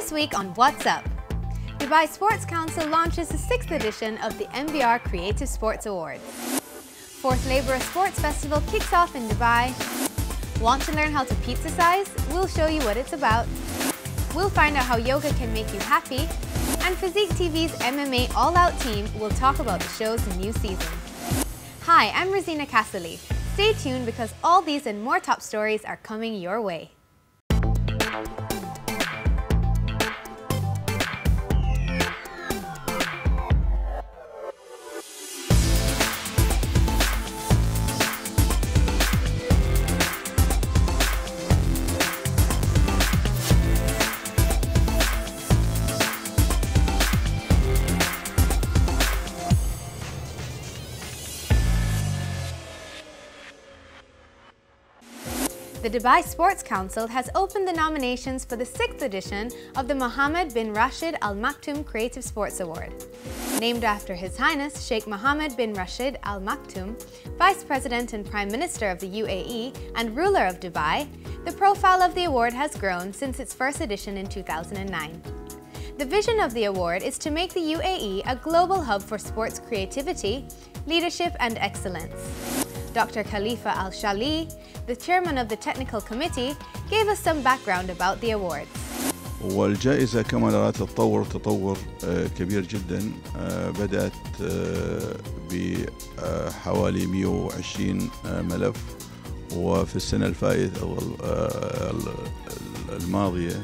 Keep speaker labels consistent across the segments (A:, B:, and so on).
A: This week on What's Up? Dubai Sports Council launches the 6th edition of the MBR Creative Sports Awards. 4th Labora Sports Festival kicks off in Dubai. Want to learn how to Pizzercise? We'll show you what it's about. We'll find out how yoga can make you happy. And Physique TV's MMA All Out team will talk about the show's new season. Hi, I'm Rosina Casserly. Stay tuned because all these and more top stories are coming your way. The Dubai Sports Council has opened the nominations for the 6th edition of the Mohammed bin Rashid AlMaktoum Creative Sports Award. Named after His Highness Sheikh Mohammed bin Rashid AlMaktoum, Vice President and Prime Minister of the UAE and ruler of Dubai, the profile of the award has grown since its first edition in 2009. The vision of the award is to make the UAE a global hub for sports creativity, leadership and excellence. Dr. Khalifa Al-Shali, the chairman of the technical committee, gave us some background about the awards.
B: والجائزة كما نرى تطور كبير جدا. بدأت بحوالي 120 ملف، وفي السنة الماضية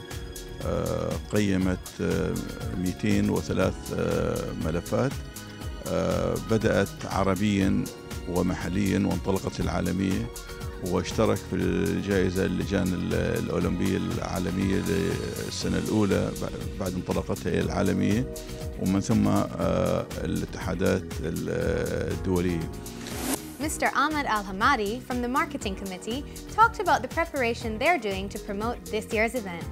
B: قيمت 203 ملفات. بدأت عربيا ومحليا وانطلقت العالمية، واشترك في الجائزة اللجان الأولمبية العالمية للسنة الأولى بعد انطلاقتها إلى العالمية، ومن ثم الاتحادات الدولية.
A: Mr. Ahmed Al-Hamadi from the Marketing Committee talked about the preparation they're doing to promote this year's event.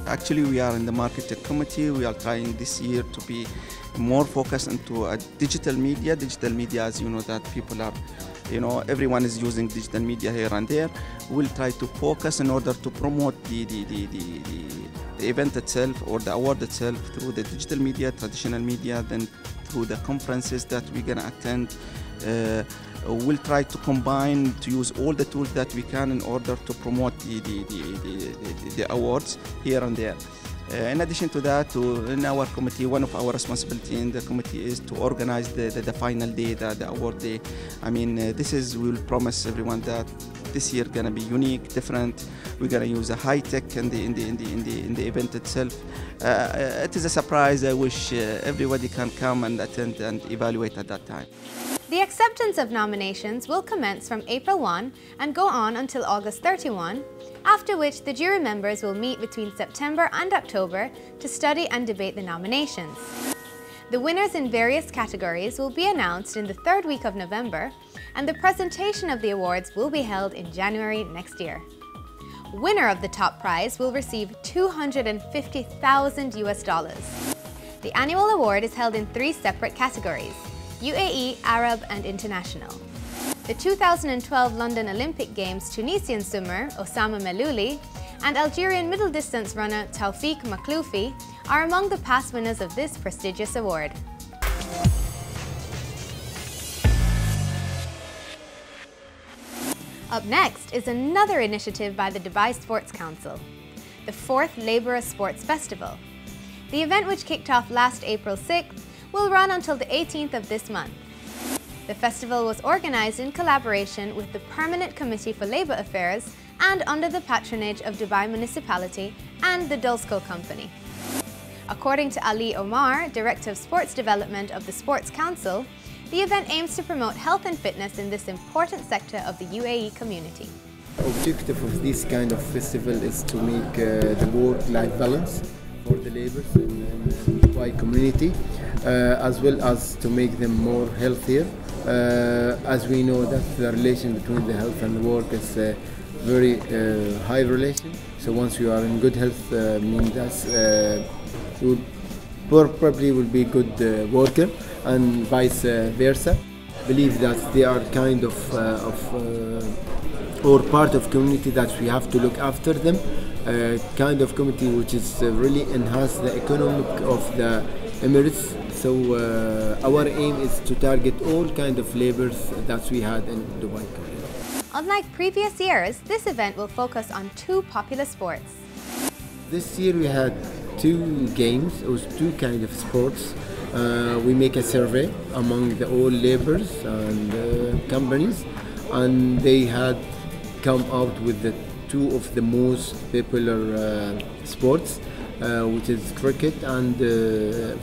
C: Actually, we are in the Marketing Committee. We are trying this year to be more focused into digital media. Digital media, as you know, that people are, everyone is using digital media here and there. We'll try to focus in order to promote the event itself or the award itself through the digital media, traditional media, then through the conferences that we're going to attend. We'll try to combine, to use all the tools that we can in order to promote the awards here and there. In addition to that, in our committee, one of our responsibilities in the committee is to organize the final day, the award day. I mean, we will promise everyone that this year gonna be unique, different. We're gonna use a high tech in the event itself. It is a surprise. I wish everybody can come and attend and evaluate at that time.
A: The acceptance of nominations will commence from April 1 and go on until August 31, after which the jury members will meet between September and October to study and debate the nominations. The winners in various categories will be announced in the 3rd week of November, and the presentation of the awards will be held in January next year. Winner of the top prize will receive $250,000 US. The annual award is held in 3 separate categories: UAE, Arab and International. The 2012 London Olympic Games Tunisian swimmer Osama Melouli and Algerian middle distance runner Tawfiq Makhloufi are among the past winners of this prestigious award. Up next is another initiative by the Dubai Sports Council, the 4th Labora Sports Festival. The event, which kicked off last April 6th, will run until the 18th of this month. The festival was organized in collaboration with the Permanent Committee for Labour Affairs and under the patronage of Dubai Municipality and the Dulsco Company. According to Ali Omar, Director of Sports Development of the Sports Council, the event aims to promote health and fitness in this important sector of the UAE community.
D: The objective of this kind of festival is to make the work-life balance for the labourers in the Dubai community, as well as to make them more healthier. As we know that the relation between the health and the work is a very high relation. So once you are in good health, means that you probably will be a good worker, and vice versa. I believe that they are kind of or part of community that we have to look after them kind of committee which is really enhance the economic of the Emirates. So our aim is to target all kind of labors that we had in Dubai.
A: Unlike previous years, this event will focus on 2 popular sports.
D: This year we had 2 games, or 2 kind of sports. We make a survey among the all laborers and companies, and they had come out with the 2 of the most popular sports, which is cricket and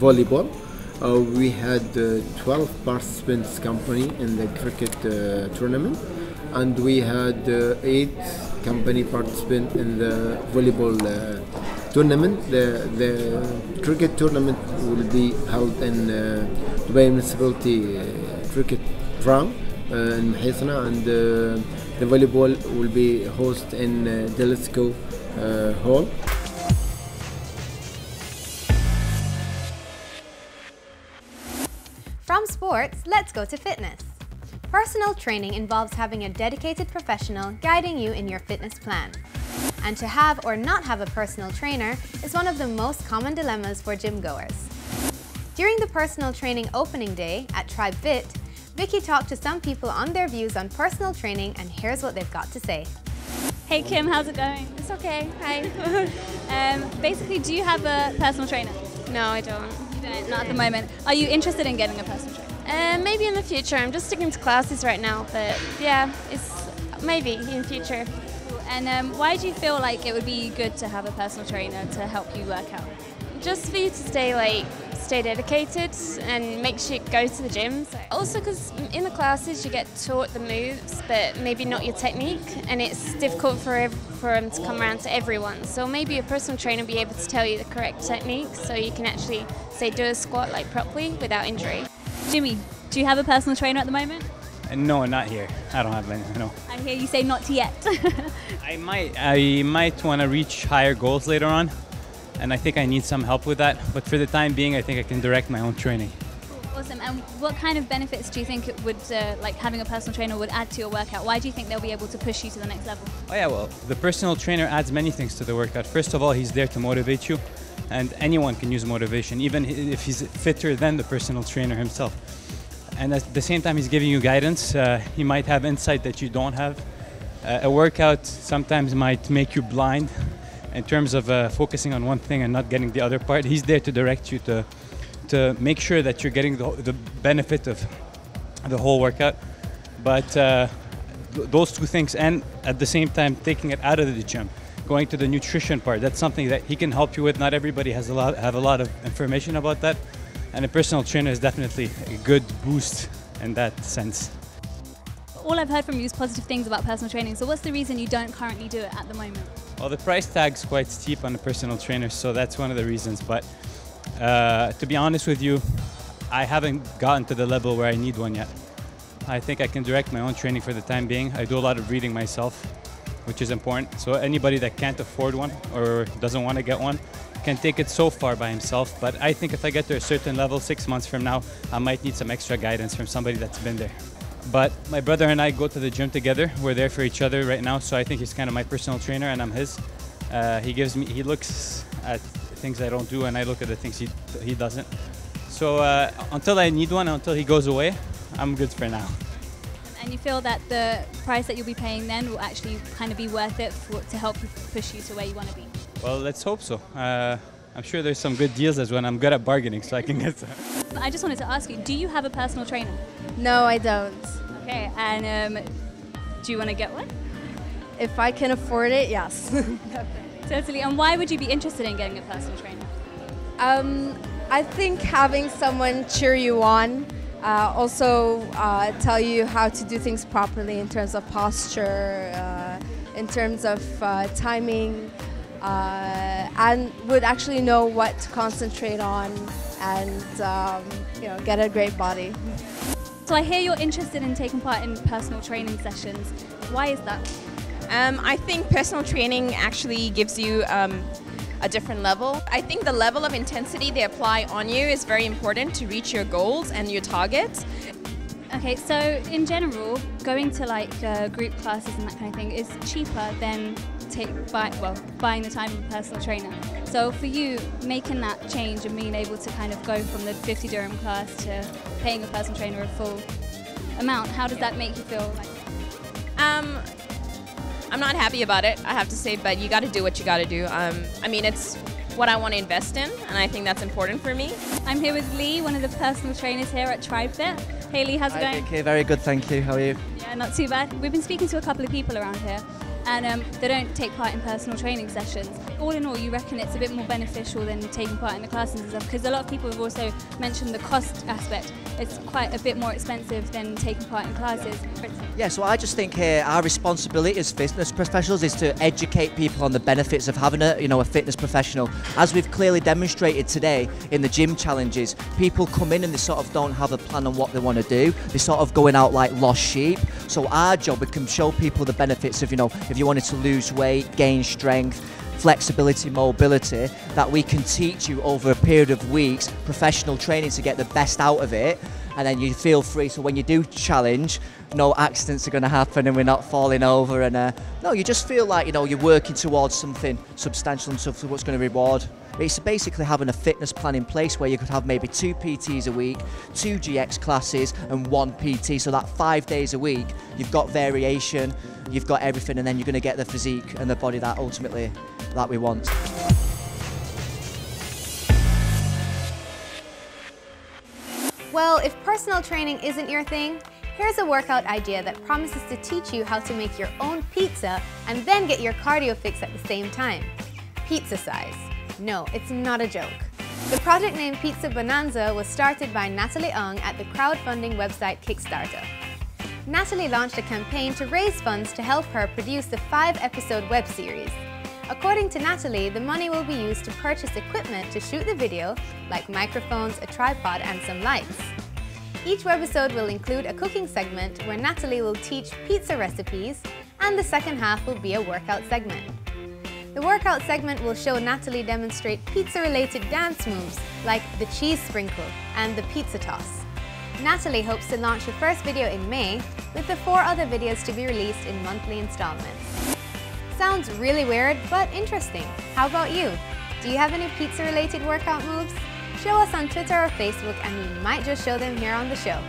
D: volleyball. We had 12 participants company in the cricket tournament, and we had 8 company participants in the volleyball tournament. The cricket tournament will be held in Dubai Municipality Cricket Ground in Mahisana, and the volleyball will be hosted in Delisco Hall.
A: From sports, let's go to fitness. Personal training involves having a dedicated professional guiding you in your fitness plan. And to have or not have a personal trainer is one of the most common dilemmas for gym goers. During the personal training opening day at Tribe Fit, Vicky talked to some people on their views on personal training, and here's what they've got to say.
E: Hey Kim, how's it going?
F: It's okay, hi.
E: Basically, do you have a personal trainer?
F: No, I don't.
E: You don't, not at the moment. Are you interested in getting a personal trainer?
F: Maybe in the future. I'm just sticking to classes right now, but yeah, it's maybe in future.
E: And why do you feel like it would be good to have a personal trainer to help you work out?
F: Just for you to stay dedicated and make sure you go to the gym. Also because in the classes you get taught the moves, but maybe not your technique, and it's difficult for them to come around to everyone. So maybe a personal trainer will be able to tell you the correct technique, so you can actually, say, do a squat like properly without injury.
E: Jimmy, do you have a personal trainer at the moment?
G: No, not here. I don't have any, no.
E: I hear you say not yet.
G: I might want to reach higher goals later on, and I think I need some help with that. But for the time being, I think I can direct my own training.
E: Awesome. And what kind of benefits do you think it would, like having a personal trainer would add to your workout? Why do you think they'll be able to push you to the next level?
G: Oh yeah, well, the personal trainer adds many things to the workout. First of all, he's there to motivate you, and anyone can use motivation, even if he's fitter than the personal trainer himself. And at the same time, he's giving you guidance. He might have insight that you don't have. A workout sometimes might make you blind in terms of focusing on one thing and not getting the other part. He's there to direct you to make sure that you're getting the benefit of the whole workout. But those 2 things, and at the same time taking it out of the gym, going to the nutrition part, that's something that he can help you with. Not everybody has have a lot of information about that. And a personal trainer is definitely a good boost in that sense.
E: All I've heard from you is positive things about personal training. So what's the reason you don't currently do it at the moment?
G: Well, the price tag's quite steep on a personal trainer, so that's one of the reasons. But to be honest with you, I haven't gotten to the level where I need one yet. I think I can direct my own training for the time being. I do a lot of reading myself, which is important. So anybody that can't afford one or doesn't want to get one can take it so far by himself. But I think if I get to a certain level 6 months from now, I might need some extra guidance from somebody that's been there. But my brother and I go to the gym together. We're there for each other right now, so I think he's kind of my personal trainer and I'm his. He looks at things I don't do, and I look at the things he doesn't. So until I need one, until he goes away, I'm good for now.
E: And you feel that the price that you'll be paying then will actually kind of be worth it to help push you to where you want to be?
G: Well, let's hope so. I'm sure there's some good deals as well. I'm good at bargaining, so I can get some.
E: I just wanted to ask you, do you have a personal trainer?
H: No, I don't.
E: Okay, and do you want to get one?
H: If I can afford it, yes.
E: Totally. And why would you be interested in getting a personal trainer?
H: I think having someone cheer you on, also tell you how to do things properly in terms of posture, in terms of timing, and would actually know what to concentrate on and get a great body.
E: So I hear you're interested in taking part in personal training sessions. Why is that?
I: I think personal training actually gives you a different level. I think the level of intensity they apply on you is very important to reach your goals and your targets.
E: Okay, so in general, going to like group classes and that kind of thing is cheaper than buying the time of a personal trainer. So for you, making that change and being able to kind of go from the 50 dirham class to paying a personal trainer a full amount, how does that make you feel?
I: I'm not happy about it, I have to say, but you got to do what you got to do. I mean, it's what I want to invest in, and I think that's important for me.
E: I'm here with Lee, one of the personal trainers here at TribeFit. Hey Lee, how's it going?
J: Okay, very good, thank you. How are you?
E: Yeah, not too bad. We've been speaking to a couple of people around here, and they don't take part in personal training sessions. All in all, you reckon it's a bit more beneficial than taking part in the classes and stuff? Because a lot of people have also mentioned the cost aspect. It's quite a bit more expensive than taking part in classes.
J: Yeah, so I just think our responsibility as fitness professionals is to educate people on the benefits of having a fitness professional. As we've clearly demonstrated today in the gym challenges, people come in and they sort of don't have a plan on what they want to do. They're sort of going out like lost sheep. So our job, we can show people the benefits of, if you wanted to lose weight, gain strength, flexibility, mobility, that we can teach you over a period of weeks, professional training to get the best out of it, and then you feel free. So when you do challenge, no accidents are going to happen and we're not falling over, and no, you just feel like you're working towards something substantial and something what's going to reward. It's basically having a fitness plan in place where you could have maybe 2 PTs a week, 2 GX classes and 1 PT, so that 5 days a week you've got variation, you've got everything, and then you're going to get the physique and the body that ultimately that we want.
A: Well, if personal training isn't your thing, here's a workout idea that promises to teach you how to make your own pizza and then get your cardio fix at the same time. Pizzercise. No, it's not a joke. The project named Pizza Bonanza was started by Natalie Ung at the crowdfunding website Kickstarter. Natalie launched a campaign to raise funds to help her produce the 5-episode web series. According to Natalie, the money will be used to purchase equipment to shoot the video, like microphones, a tripod, and some lights. Each webisode will include a cooking segment where Natalie will teach pizza recipes, and the second half will be a workout segment. The workout segment will show Natalie demonstrate pizza-related dance moves like the cheese sprinkle and the pizza toss. Natalie hopes to launch the first video in May, with the 4 other videos to be released in monthly installments. Sounds really weird, but interesting. How about you? Do you have any pizza-related workout moves? Show us on Twitter or Facebook and we might just show them here on the show.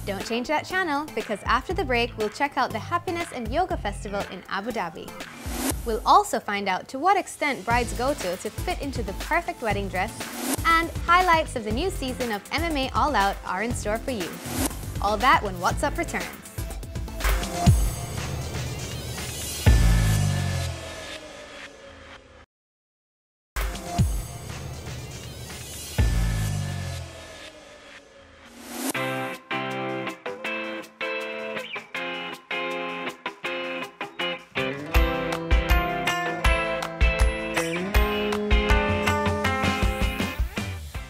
A: Don't change that channel, because after the break we'll check out the Happiness and Yoga Festival in Abu Dhabi. We'll also find out to what extent brides go to fit into the perfect wedding dress, and highlights of the new season of MMA All Out are in store for you. All that when What's Up returns.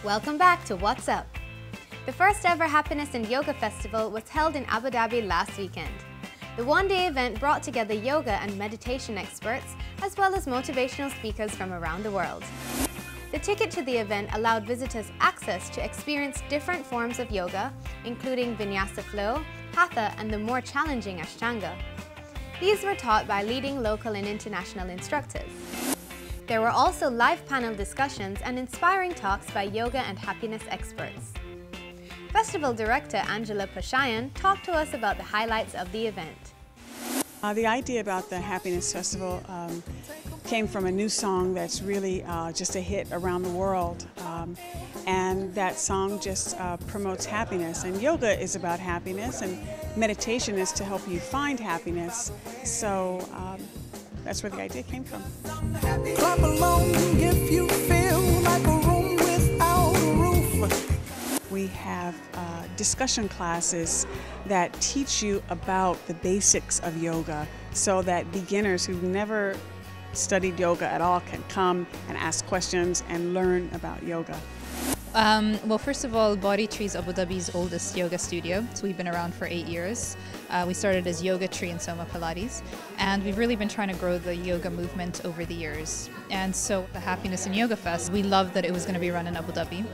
A: Welcome back to What's Up. The first ever Happiness and Yoga Festival was held in Abu Dhabi last weekend. The one-day event brought together yoga and meditation experts, as well as motivational speakers from around the world. The ticket to the event allowed visitors access to experience different forms of yoga, including Vinyasa Flow, Hatha, and the more challenging Ashtanga. These were taught by leading local and international instructors. There were also live panel discussions and inspiring talks by yoga and happiness experts. Festival director Angela Pashayan talked to us about the highlights of the event.
K: The idea about the Happiness Festival came from a new song that's really just a hit around the world. And that song just promotes happiness. And yoga is about happiness, and meditation is to help you find happiness. So that's where the idea came from.
L: Clap along if you feel like a room without a roof.
K: We have discussion classes that teach you about the basics of yoga, so that beginners who've never studied yoga at all can come and ask questions and learn about yoga.
M: Well, first of all, Body Tree is Abu Dhabi's oldest yoga studio. So we've been around for 8 years. We started as Yoga Tree and Soma Pilates. And we've really been trying to grow the yoga movement over the years. And so the Happiness and Yoga Fest, we loved that it was going to be run in Abu Dhabi.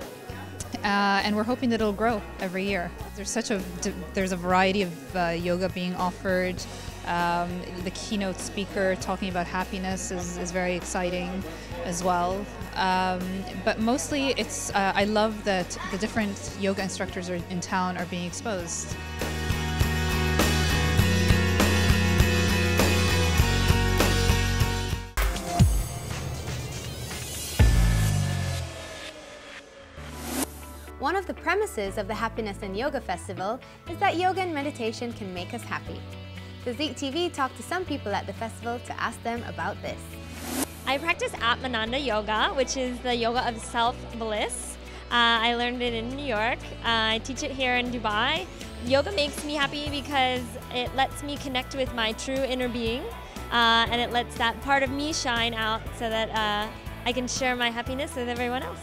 M: And we're hoping that it'll grow every year. There's a variety of yoga being offered. The keynote speaker talking about happiness is very exciting as well. But mostly it's, I love that the different yoga instructors in town are being exposed.
A: One of the premises of the Happiness and Yoga Festival is that yoga and meditation can make us happy. Physique TV talked to some people at the festival to ask them about this.
N: I practice Bonanza yoga, which is the yoga of self-bliss. I learned it in New York. I teach it here in Dubai. Yoga makes me happy because it lets me connect with my true inner being, and it lets that part of me shine out so that I can share my happiness with everyone else.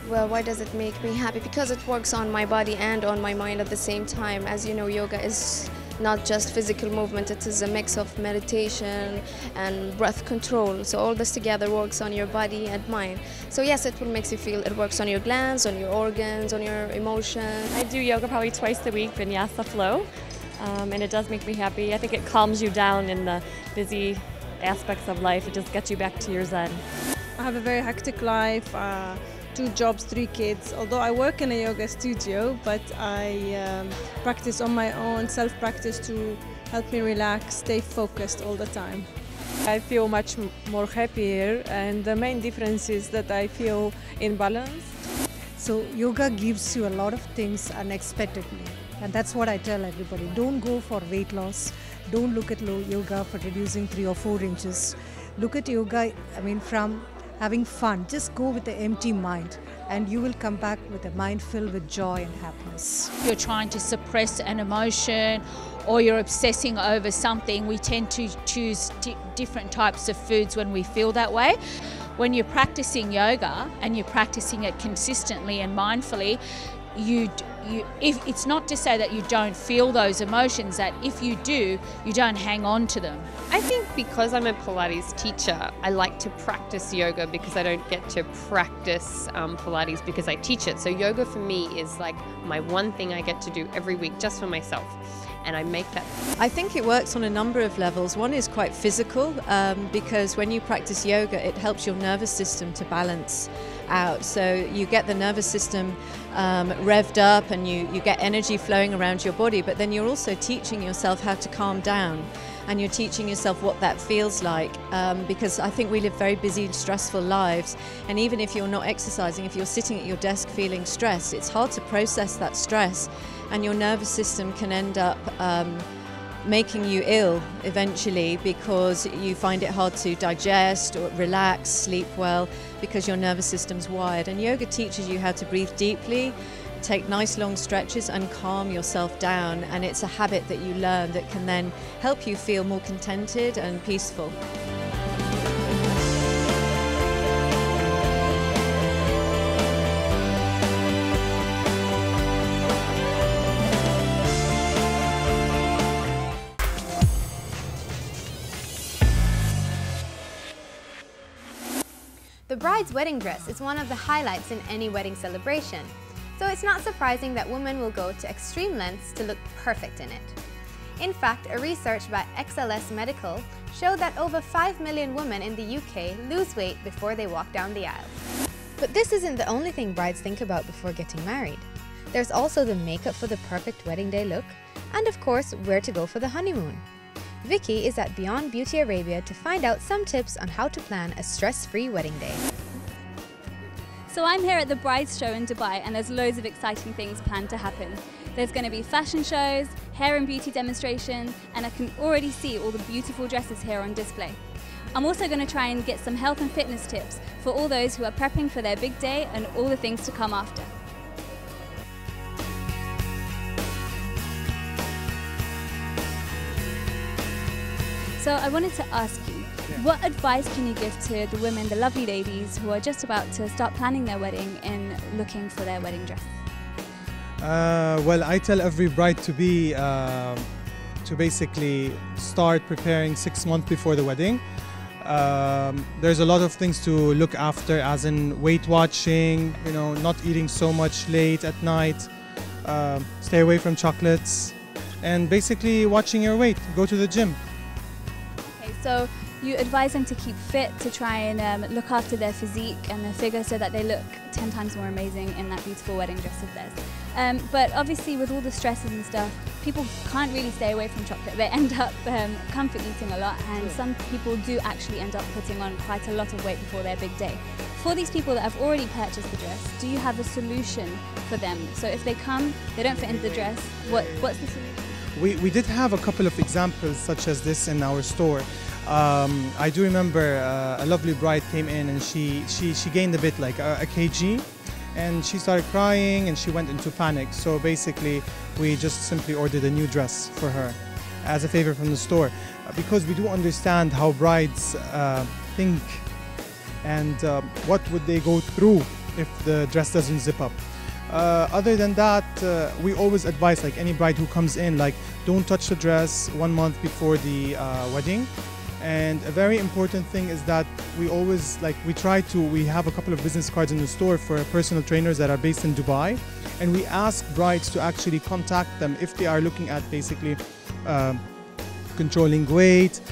O: Well, why does it make me happy? Because it works on my body and on my mind at the same time. As you know, yoga is not just physical movement, it is a mix of meditation and breath control. So all this together works on your body and mind. So yes, it will make you feel, it works on your glands, on your organs, on your emotions.
P: I do yoga probably twice a week, Vinyasa flow, and it does make me happy. I think it calms you down in the busy aspects of life. It just gets you back to your zen.
Q: I have a very hectic life. 2 jobs, 3 kids. Although I work in a yoga studio, but I practice on my own, self-practice to help me relax, stay focused all the time.
R: I feel much more happier, and the main difference is that I feel in balance.
S: So yoga gives you a lot of things unexpectedly, and that's what I tell everybody. Don't go for weight loss. Don't look at yoga for reducing 3 or 4 inches. Look at yoga, from having fun. Just go with the empty mind and you will come back with a mind filled with joy and happiness.
T: If you're trying to suppress an emotion or you're obsessing over something, we tend to choose different types of foods when we feel that way. When you're practicing yoga and you're practicing it consistently and mindfully, if it's not to say that you don't feel those emotions, that if you do, you don't hang on to them.
U: I think because I'm a Pilates teacher, I like to practice yoga because I don't get to practice Pilates because I teach it. So yoga for me is like my one thing I get to do every week just for myself. And I make that.
V: I think it works on a number of levels. One is quite physical because when you practice yoga, it helps your nervous system to balance out. So you get the nervous system revved up and you get energy flowing around your body, but then you're also teaching yourself how to calm down. And you're teaching yourself what that feels like because I think we live very busy, stressful lives, and even if you're not exercising, if you're sitting at your desk feeling stressed, it's hard to process that stress, and your nervous system can end up making you ill eventually because you find it hard to digest or relax, sleep well, because your nervous system's wired. And yoga teaches you how to breathe deeply, take nice long stretches and calm yourself down, and it's a habit that you learn that can then help you feel more contented and peaceful.
A: The bride's wedding dress is one of the highlights in any wedding celebration. So it's not surprising that women will go to extreme lengths to look perfect in it. In fact, a research by XLS Medical showed that over 5 million women in the UK lose weight before they walk down the aisle. But this isn't the only thing brides think about before getting married. There's also the makeup for the perfect wedding day look, and of course, where to go for the honeymoon. Vicky is at Beyond Beauty Arabia to find out some tips on how to plan a stress-free wedding day.
E: So I'm here at the Brides Show in Dubai, and there's loads of exciting things planned to happen. There's going to be fashion shows, hair and beauty demonstrations, and I can already see all the beautiful dresses here on display. I'm also going to try and get some health and fitness tips for all those who are prepping for their big day and all the things to come after. So I wanted to ask you, What advice can you give to the women, the lovely ladies who are just about to start planning their wedding and looking for their wedding dress?
B: Well, I tell every bride to basically start preparing 6 months before the wedding. There's a lot of things to look after, as in weight watching, you know, not eating so much late at night, stay away from chocolates, and basically watching your weight. Go to the gym.
E: Okay, so you advise them to keep fit, to try and look after their physique and their figure so that they look 10 times more amazing in that beautiful wedding dress of theirs. But obviously with all the stresses and stuff, people can't really stay away from chocolate. They end up comfort eating a lot, and some people do actually end up putting on quite a lot of weight before their big day. For these people that have already purchased the dress, do you have a solution for them? So if they come, they don't fit into the dress, what's the solution?
B: We did have a couple of examples such as this in our store. I do remember a lovely bride came in and she gained a bit, like a kg, and she started crying and she went into panic. So basically we just simply ordered a new dress for her as a favor from the store, because we do understand how brides think and what would they go through if the dress doesn't zip up. Other than that, we always advise, like any bride who comes in, like don't touch the dress 1 month before the wedding. And a very important thing is that we always, we have a couple of business cards in the store for personal trainers that are based in Dubai, and we ask brides to actually contact them if they are looking at basically controlling weight,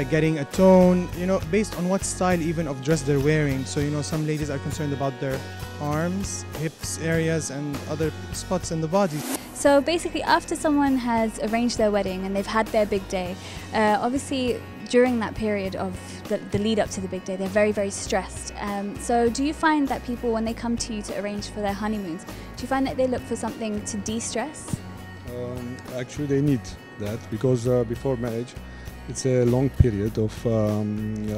B: getting a tone, you know, based on what style even of dress they're wearing. So, you know, some ladies are concerned about their arms, hips areas and other spots in the body.
E: So basically after someone has arranged their wedding and they've had their big day, obviously during that period of the lead up to the big day, they're very, very stressed. So do you find that people, when they come to you to arrange for their honeymoons, do you find that they look for something to de-stress?
C: Actually they need that, because before marriage it's a long period of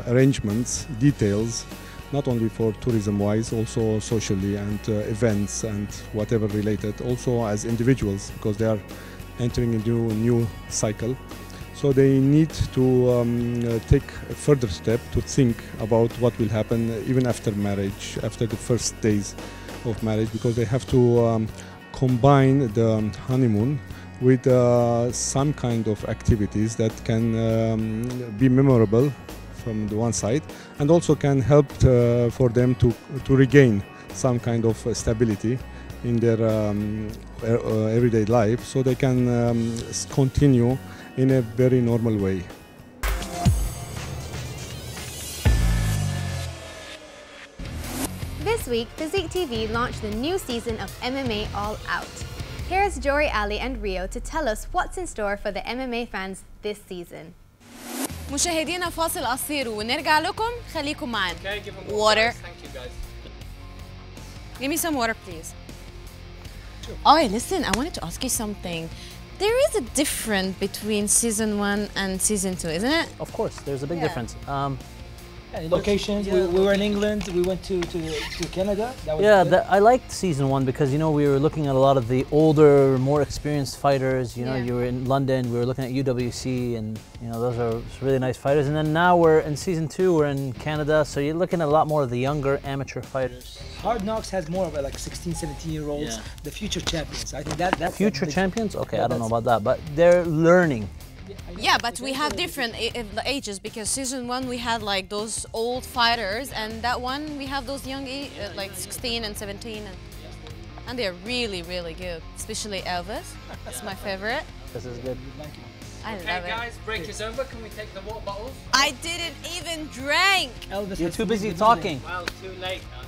C: arrangements, details, not only for tourism wise, also socially and events and whatever related, also as individuals, because they are entering into a new cycle. So they need to take a further step to think about what will happen even after marriage, after the first days of marriage, because they have to combine the honeymoon with some kind of activities that can be memorable from the one side, and also can help for them to regain some kind of stability in their everyday life, so they can continue in a very normal way.
A: This week, Physique TV launched the new season of MMA All Out. Here's Jory, Ali and Rio to tell us what's in store for the MMA fans this season.
W: مشاهدينا فاصل قصير ونرجع لكم، خليكم معنا. Water.
X: Thank you guys.
W: Give me some water, please. Oh, listen, I wanted to ask you something. There is a difference between season 1 and season 2, isn't it?
Y: Of course, there's a big difference.
X: Locations. We were in England. We went to Canada. That was
Y: I liked season 1 because, you know, we were looking at a lot of the older, more experienced fighters. You know, you were in London. We were looking at UWC, and you know, those are really nice fighters. And then now we're in season 2. We're in Canada, so you're looking at a lot more of the younger amateur fighters.
X: Hard Knocks has more of like 16, 17-year-olds, the future champions. I think that's
Y: future champions. Okay, I don't know about that, but they're learning.
W: Yeah, but we have different ages, because season 1 we had like those old fighters, and that one we have those young like 16 and 17, and they're really, really good. Especially Elvis, that's my favorite.
Y: This is good.
W: I love it.
X: Okay, guys, break is over. Can we take the water bottles?
W: I didn't even drink.
X: Elvis,
Y: you're too busy talking.
X: Well, too late, man.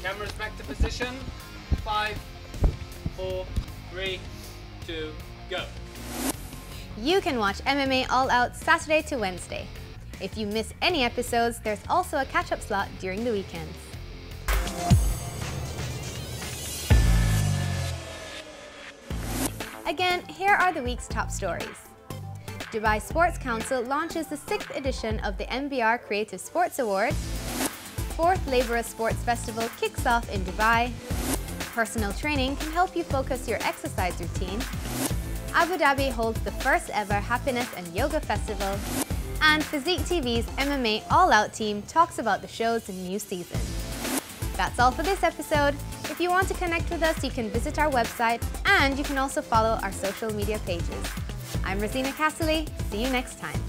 X: Cameras back to position. 5, 4, 3, 2, go.
A: You can watch MMA All Out Saturday to Wednesday. If you miss any episodes, there's also a catch-up slot during the weekends. Again, here are the week's top stories. Dubai Sports Council launches the 6th edition of the MBR Creative Sports Awards. 4th Labora Sports Festival kicks off in Dubai. Personal training can help you focus your exercise routine. Abu Dhabi holds the first ever Happiness and Yoga Festival. And Physique TV's MMA All Out team talks about the show's new season. That's all for this episode. If you want to connect with us, you can visit our website and you can also follow our social media pages. I'm Rosina Castley. See you next time.